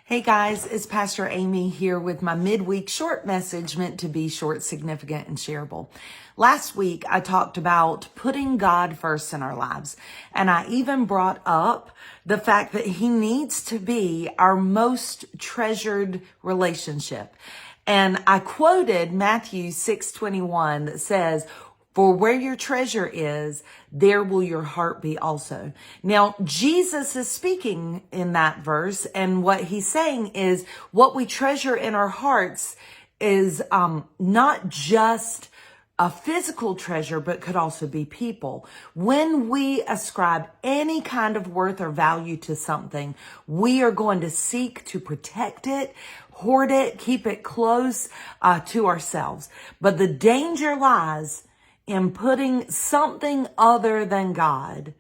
Hey guys, it's Pastor Amy here with my midweek short message meant to be short, significant, and shareable. Last week, I talked about putting God first in our lives, and I even brought up the fact that He needs to be our most treasured relationship. And I quoted Matthew 6:21 that says, "For where your treasure is, there will your heart be also." Now, Jesus is speaking in that verse, and what he's saying is what we treasure in our hearts is not just a physical treasure, but could also be people. When we ascribe any kind of worth or value to something, we are going to seek to protect it, hoard it, keep it close to ourselves. But the danger lies in putting something other than God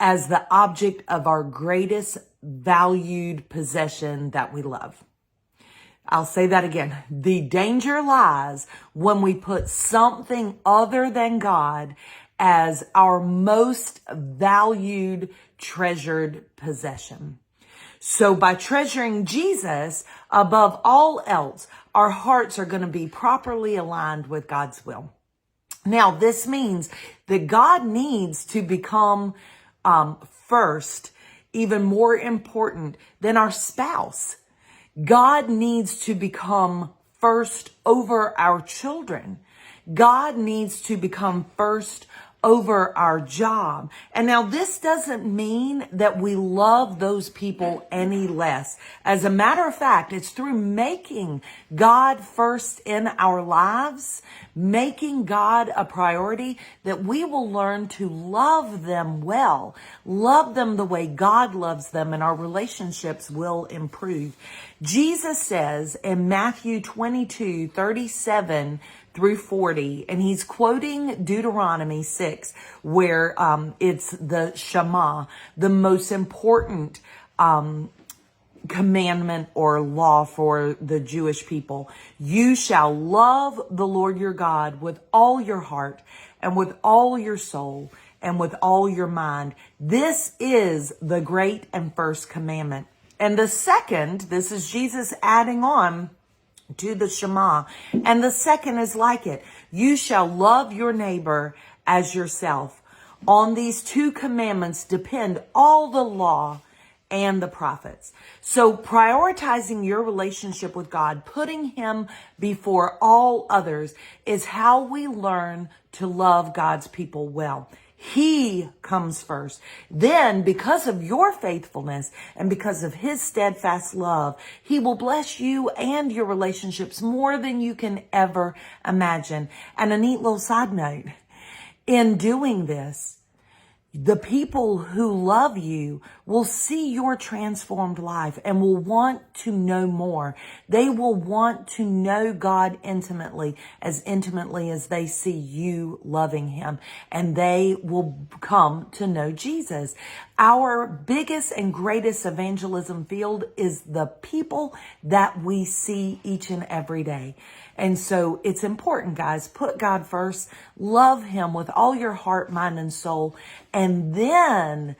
as the object of our greatest valued possession that we love. I'll say that again. The danger lies when we put something other than God as our most valued, treasured possession. So by treasuring Jesus above all else, our hearts are going to be properly aligned with God's will. Now, this means that God needs to become first, even more important than our spouse. God needs to become first over our children. God needs to become first over our job. And now this doesn't mean that we love those people any less. As a matter of fact, it's through making God first in our lives, making God a priority, that we will learn to love them well, love them the way God loves them, and our relationships will improve. Jesus says in Matthew 22:37 through 40, and he's quoting Deuteronomy 6, where it's the Shema, the most important commandment or law for the Jewish people. "You shall love the Lord your God with all your heart and with all your soul and with all your mind. This is the great and first commandment. And the second," this is Jesus adding on to the Shema, "and the second is like it. You shall love your neighbor as yourself. On these two commandments depend all the law and the prophets." So prioritizing your relationship with God, putting Him before all others, is how we learn to love God's people well. He comes first. Then, because of your faithfulness and because of His steadfast love, He will bless you and your relationships more than you can ever imagine. And a neat little side note, in doing this, the people who love you will see your transformed life and will want to know more. They will want to know God intimately as they see you loving Him, and they will come to know Jesus. Our biggest and greatest evangelism field is the people that we see each and every day. And so it's important, guys, put God first, love Him with all your heart, mind, and soul, and then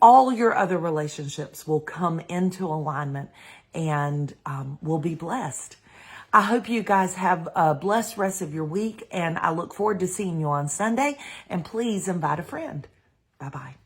all your other relationships will come into alignment and will be blessed. I hope you guys have a blessed rest of your week, and I look forward to seeing you on Sunday. And please invite a friend. Bye-bye.